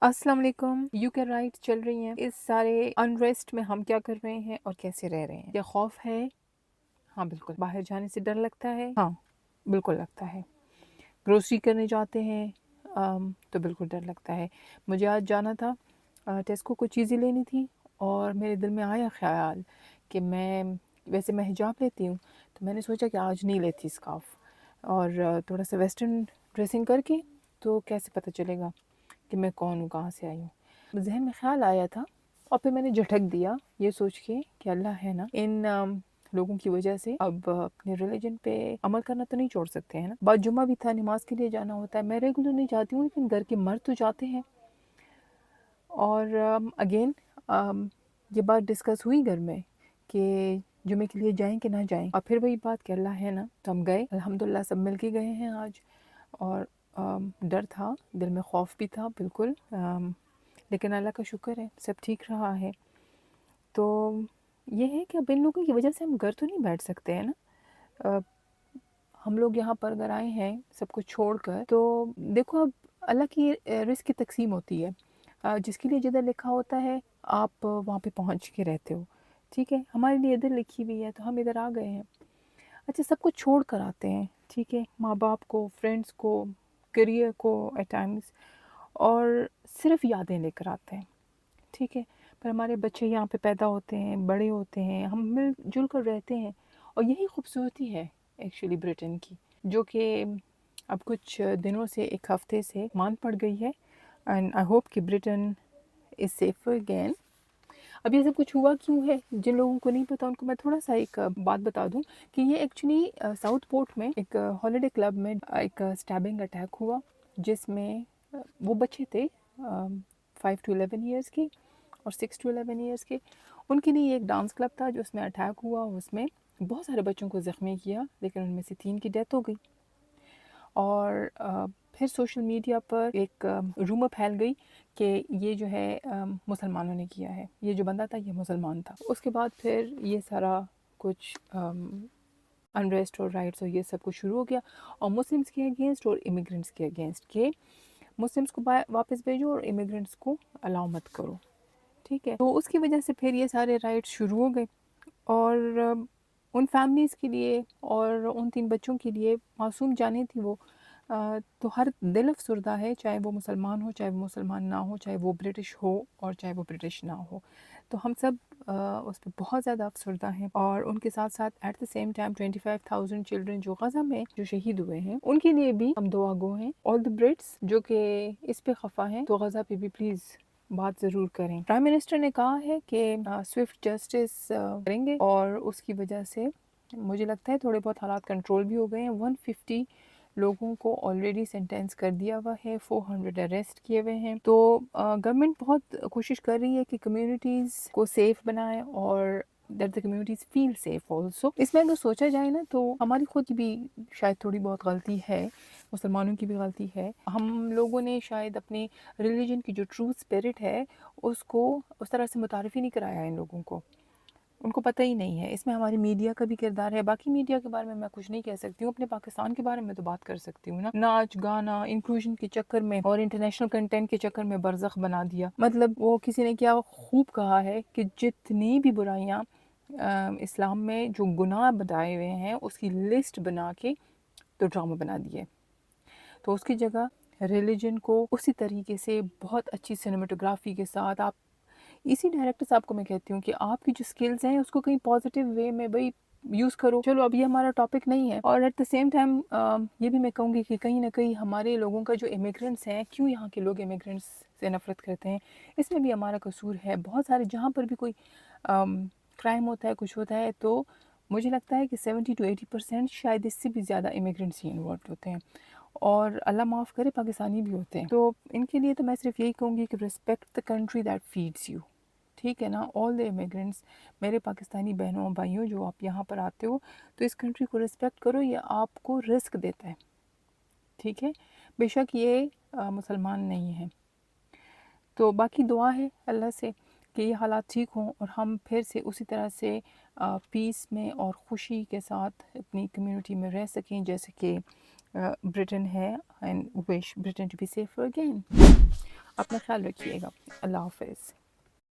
السلام علیکم. یو کے رائٹ چل رہی ہیں. اس سارے انریسٹ میں ہم کیا کر رہے ہیں اور کیسے رہ رہے ہیں؟ کیا خوف ہے؟ ہاں بالکل. باہر جانے سے ڈر لگتا ہے؟ ہاں بالکل لگتا ہے. گروسری کرنے جاتے ہیں تو بالکل ڈر لگتا ہے. مجھے آج جانا تھا ٹیسکو کو چیزیں لینی تھی اور میرے دل میں آیا خیال کہ ویسے میں حجاب لیتی ہوں تو میں نے سوچا کہ آج نہیں لیتی اسکارف اور تھوڑا سا ویسٹرن ڈریسنگ کر کے تو کیسے پتہ چلے گا کہ میں کون ہوں، کہاں سے آئی ہوں. ذہن میں خیال آیا تھا اور پھر میں نے جھٹک دیا یہ سوچ کے کہ اللہ ہے نا، ان لوگوں کی وجہ سے اب اپنے ریلیجن پہ عمل کرنا تو نہیں چھوڑ سکتے ہیں نا. بعد جمعہ بھی تھا، نماز کے لیے جانا ہوتا ہے. میں ریگولر نہیں جاتی ہوں لیکن گھر کے مرد تو جاتے ہیں. اور اگین یہ بات ڈسکس ہوئی گھر میں کہ جمعے کے لیے جائیں کہ نہ جائیں، اور پھر وہی بات کہ اللہ ہے نا تو ہم گئے. الحمدللہ سب مل کے گئے ہیں آج. اور ڈر تھا، دل میں خوف بھی تھا بالکل، لیکن اللہ کا شکر ہے سب ٹھیک رہا ہے. تو یہ ہے کہ اب ان لوگوں کی وجہ سے ہم گھر تو نہیں بیٹھ سکتے ہیں نا. ہم لوگ یہاں پر اگر آئے ہیں سب کچھ چھوڑ کر، تو دیکھو اب اللہ کی رزق کی تقسیم ہوتی ہے. جس کے لیے جدھر لکھا ہوتا ہے آپ وہاں پہ پہنچ کے رہتے ہو. ٹھیک ہے، ہمارے لیے ادھر لکھی ہوئی ہے تو ہم ادھر آ گئے ہیں. اچھا، سب کچھ چھوڑ کر آتے ہیں، ٹھیک ہے، ماں باپ کو، فرینڈس کو، کریئر کو ایٹ ٹائمز، اور صرف یادیں لے کر آتے ہیں. ٹھیک ہے، پر ہمارے بچے یہاں پہ پیدا ہوتے ہیں، بڑے ہوتے ہیں، ہم مل جل کر رہتے ہیں. اور یہی خوبصورتی ہے ایکچولی برٹن کی، جو کہ اب کچھ دنوں سے، ایک ہفتے سے مان پڑ گئی ہے. اینڈ آئی ہوپ کہ برٹن از سیفر اگین. اب یہ سب کچھ ہوا کیوں ہے؟ جن لوگوں کو نہیں پتا ان کو میں تھوڑا سا ایک بات بتا دوں کہ یہ ایکچولی ساؤتھ پورٹ میں ایک ہالیڈے کلب میں ایک اسٹیبنگ اٹیک ہوا، جس میں وہ بچے تھے 5 to 11 ایئرس کے اور 6 to 11 ایئرس کے. ان کے لیے ایک ڈانس کلب تھا جو اس میں اٹیک ہوا. اس میں بہت سارے بچوں کو زخمی کیا، لیکن ان میں سے 3 کی ڈیتھ ہو گئی. اور پھر سوشل میڈیا پر ایک رومر پھیل گئی کہ یہ جو ہے مسلمانوں نے کیا ہے، یہ جو بندہ تھا یہ مسلمان تھا. اس کے بعد پھر یہ سارا کچھ انریسٹ اور رائٹس اور یہ سب کچھ شروع ہو گیا، اور مسلمس کے اگینسٹ اور امیگرینٹس کے اگینسٹ، کہ مسلمس کو واپس بھیجو اور امیگرینٹس کو الاؤ مت کرو. ٹھیک ہے، تو اس کی وجہ سے پھر یہ سارے رائٹس شروع ہو گئے. اور ان فیملیز کے لیے اور ان 3 بچوں کے لیے، معصوم جانیں تھی وہ، تو ہر دل افسردہ ہے، چاہے وہ مسلمان ہو، چاہے وہ مسلمان نہ ہو، چاہے وہ برٹش ہو اور چاہے وہ برٹش نہ ہو. تو ہم سب اس پہ بہت زیادہ افسردہ ہیں. اور ان کے ساتھ ساتھ at the same time 25,000 children جو غزہ میں جو شہید ہوئے ہیں، ان کے لیے بھی ہم دعا گو ہیں. آل دی برٹس جو کہ اس پہ خفا ہیں، تو غزہ پہ بھی پلیز بات ضرور کریں. پرائم منسٹر نے کہا ہے کہ سوئفٹ جسٹس کریں گے، اور اس کی وجہ سے مجھے لگتا ہے تھوڑے بہت حالات کنٹرول بھی ہو گئے ہیں. 150 لوگوں کو آلریڈی سینٹینس کر دیا ہوا ہے، 400 اریسٹ کیے ہوئے ہیں. تو گورنمنٹ بہت کوشش کر رہی ہے کہ کمیونٹیز کو سیف بنائے اور that the communities feel safe also. اس میں اگر سوچا جائے نا تو ہماری خود کی بھی شاید تھوڑی بہت غلطی ہے، مسلمانوں کی بھی غلطی ہے. ہم لوگوں نے شاید اپنے ریلیجن کی جو ٹرو اسپرٹ ہے اس کو اس طرح سے متعارف ہی نہیں کرایا ان لوگوں کو، ان کو پتہ ہی نہیں ہے. اس میں ہماری میڈیا کا بھی کردار ہے. باقی میڈیا کے بارے میں کچھ نہیں کہہ سکتی ہوں، اپنے پاکستان کے بارے میں تو بات کر سکتی ہوں نا. ناچ گانا انکلوژن کے چکر میں اور انٹرنیشنل کنٹینٹ کے چکر میں برزخ بنا دیا. مطلب وہ کسی نے کیا خوب کہا ہے کہ جتنی بھی برائیاں اسلام میں جو گناہ بتائے ہوئے ہیں اس کی لسٹ بنا کے تو ڈرامہ بنا دیے. تو اس کی جگہ ریلیجن کو اسی طریقے سے بہت اچھی سینیمیٹوگرافی کے ساتھ، آپ اسی ڈائریکٹر صاحب کو میں کہتی ہوں کہ آپ کی جو سکلز ہیں اس کو کہیں پازیٹیو وے میں بھائی یوز کرو. چلو اب یہ ہمارا ٹاپک نہیں ہے. اور ایٹ دا سیم ٹائم یہ بھی میں کہوں گی کہ کہیں نہ کہیں ہمارے لوگوں کا جو امیگرینٹس ہیں، کیوں یہاں کے لوگ امیگرینٹس سے نفرت کرتے ہیں، اس میں بھی ہمارا قصور ہے. بہت سارے جہاں پر بھی کوئی کرائم ہوتا ہے، کچھ ہوتا ہے، تو مجھے لگتا ہے کہ 70 to 80% شاید اس سے بھی زیادہ امیگرینٹس ہی انوالوڈ ہوتے ہیں. اور اللہ معاف کرے پاکستانی بھی ہوتے ہیں. تو ان کے لیے تو میں صرف یہی کہوں گی کہ respect the country that feeds you. ٹھیک ہے نا، آل دی امیگرینٹس، میرے پاکستانی بہنوں بھائیوں جو آپ یہاں پر آتے ہو، تو اس کنٹری کو رسپیکٹ کرو. یہ آپ کو رزق دیتا ہے، ٹھیک ہے، بے شک یہ مسلمان نہیں ہیں. تو باقی دعا ہے اللہ سے کہ یہ حالات ٹھیک ہوں اور ہم پھر سے اسی طرح سے پیس میں اور خوشی کے ساتھ اپنی کمیونٹی میں رہ سکیں جیسے کہ برٹن ہے. And wish Britain to be safer again. اپنا خیال رکھیے گا۔ اللہ حافظ۔